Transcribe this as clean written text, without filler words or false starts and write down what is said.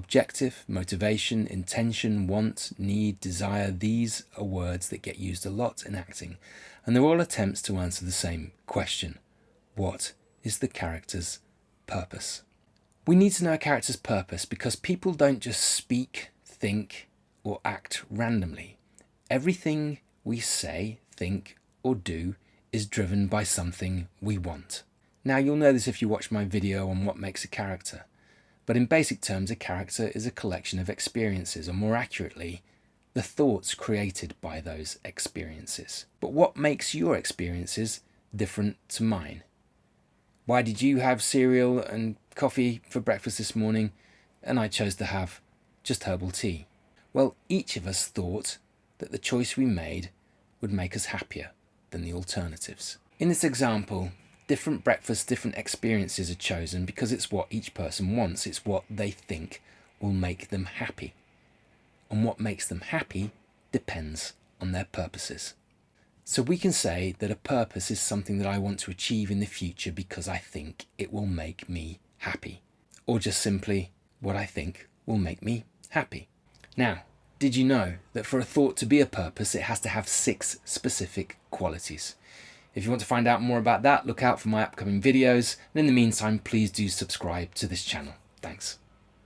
objective, motivation, intention, want, need, desire. These are words that get used a lot in acting, and they're all attempts to answer the same question. What is the character's purpose? We need to know a character's purpose because people don't just speak, think, or act randomly. Everything we say, think, or do is driven by something we want. Now, you'll know this if you watch my video on what makes a character. But in basic terms, a character is a collection of experiences, or more accurately, the thoughts created by those experiences. But what makes your experiences different to mine? Why did you have cereal and coffee for breakfast this morning, and I chose to have just herbal tea? Well, each of us thought that the choice we made would make us happier than the alternatives. In this example, different breakfasts, different experiences are chosen because it's what each person wants. It's what they think will make them happy. And what makes them happy depends on their purposes. So we can say that a purpose is something that I want to achieve in the future because I think it will make me happy. Or just simply what I think will make me happy. Now, did you know that for a thought to be a purpose, it has to have 6 specific qualities? If you want to find out more about that, look out for my upcoming videos. And in the meantime, please do subscribe to this channel. Thanks.